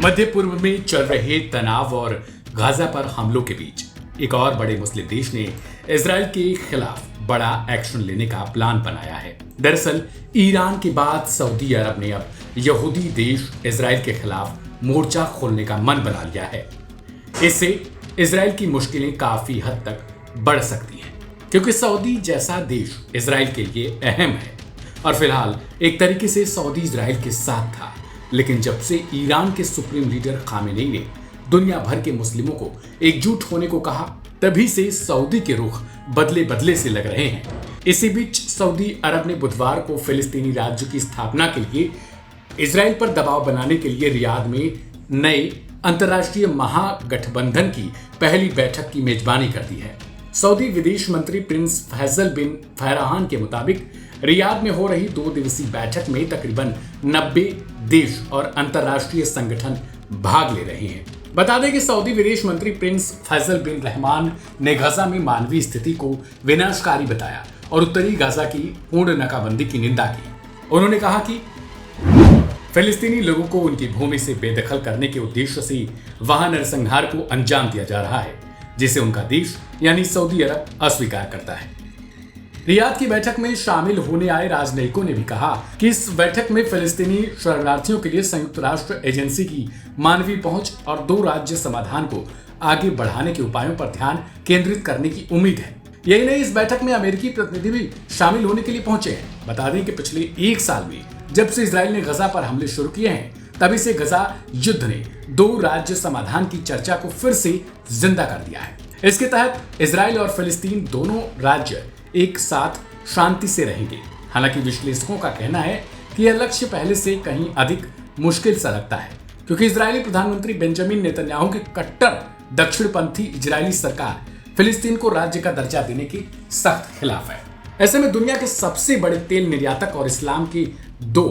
मध्य पूर्व में चल रहे तनाव और गाजा पर हमलों के बीच एक और बड़े मुस्लिम देश ने इजराइल के खिलाफ बड़ा एक्शन लेने का प्लान बनाया है। दरअसल ईरान के बाद सऊदी अरब ने अब यहूदी देश इजराइल के खिलाफ मोर्चा खोलने का मन बना लिया है। इससे इजराइल की मुश्किलें काफी हद तक बढ़ सकती हैं, क्योंकि सऊदी जैसा देश इजराइल के लिए अहम है और फिलहाल एक तरीके से सऊदी इजराइल के साथ था। लेकिन जब से ईरान के सुप्रीम लीडर खामेनेई ने दुनिया भर के मुस्लिमों को एकजुट होने को कहा, तभी से सऊदी के रुख बदले बदले से लग रहे हैं। इसी बीच सऊदी अरब ने बुधवार को फिलिस्तीनी राज्य की स्थापना के लिए इजराइल पर दबाव बनाने के लिए रियाद में नए अंतर्राष्ट्रीय महागठबंधन की पहली बैठक की मेजबानी कर दी है। सऊदी विदेश मंत्री प्रिंस फैसल बिन फहरान के मुताबिक रियाद में हो रही 2 दिवसीय बैठक में तकरीबन 90 देश और अंतर्राष्ट्रीय संगठन भाग ले रहे हैं। बता दें कि सऊदी विदेश मंत्री प्रिंस फैसल बिन रहमान ने गाजा में मानवीय स्थिति को विनाशकारी बताया और उत्तरी गाजा की पूर्ण नाकाबंदी की निंदा की। उन्होंने कहा कि फिलिस्तीनी लोगों को उनकी भूमि से बेदखल करने के उद्देश्य से वहां नरसंहार को अंजाम दिया जा रहा है, जिसे उनका देश यानी सऊदी अरब अस्वीकार करता है। रियाद की बैठक में शामिल होने आए राजनयिकों ने भी कहा कि इस बैठक में फिलिस्तीनी शरणार्थियों के लिए संयुक्त राष्ट्र एजेंसी की मानवीय पहुंच और 2 राज्य समाधान को आगे बढ़ाने के उपायों पर ध्यान केंद्रित करने की उम्मीद है। यही नहीं, इस बैठक में अमेरिकी प्रतिनिधि भी शामिल होने के लिए पहुंचे हैं। बता दें कि पिछले 1 साल में जब से इजराइल ने गजा पर हमले शुरू किए हैं, तभी से गजा युद्ध ने 2 राज्य समाधान की चर्चा को फिर से जिंदा कर दिया है। इसके तहत इजराइल और फिलिस्तीन दोनों राज्य एक साथ शांति से रहेंगे। हालांकि विश्लेषकों का कहना है कि यह लक्ष्य पहले से कहीं अधिक मुश्किल सा लगता है, क्योंकि इजरायली प्रधानमंत्री बेंजामिन नेतन्याहू की कट्टर दक्षिणपंथी इजरायली सरकार फिलिस्तीन को राज्य का दर्जा देने के सख्त खिलाफ है। ऐसे में दुनिया के सबसे बड़े तेल निर्यातक और इस्लाम के 2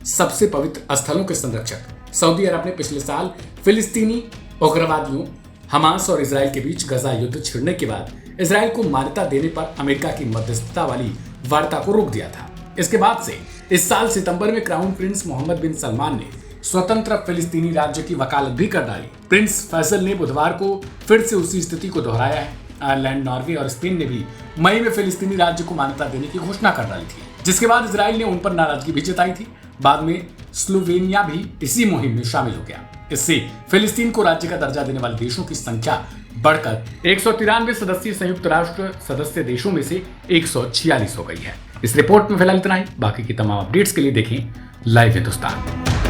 सबसे पवित्र स्थलों के संरक्षक सऊदी अरब ने पिछले साल फिलिस्तीनी उग्रवादियों हमास और इजराइल के बीच गजा युद्ध छिड़ने के बाद इजराइल को मान्यता देने पर अमेरिका की मध्यस्थता वाली वार्ता को रोक दिया था। इसके बाद से इस साल सितंबर में क्राउन प्रिंस मोहम्मद बिन सलमान ने स्वतंत्र फिलिस्तीनी राज्य की वकालत भी कर डाली। प्रिंस फैसल ने बुधवार को फिर से उसी स्थिति को दोहराया है। आयरलैंड, नॉर्वे और स्पेन ने भी मई में फिलिस्तीनी राज्य को मान्यता देने की घोषणा कर डाली थी, जिसके बाद इजराइल ने उन पर नाराजगी भी जताई थी। बाद में स्लोवेनिया भी इसी मुहिम में शामिल हो गया। इससे फिलिस्तीन को राज्य का दर्जा देने वाले देशों की संख्या बढ़कर 193 सदस्यीय संयुक्त राष्ट्र सदस्य देशों में से 146 हो गई है। इस रिपोर्ट में फिलहाल इतना ही। बाकी की तमाम अपडेट्स के लिए देखें लाइव हिंदुस्तान।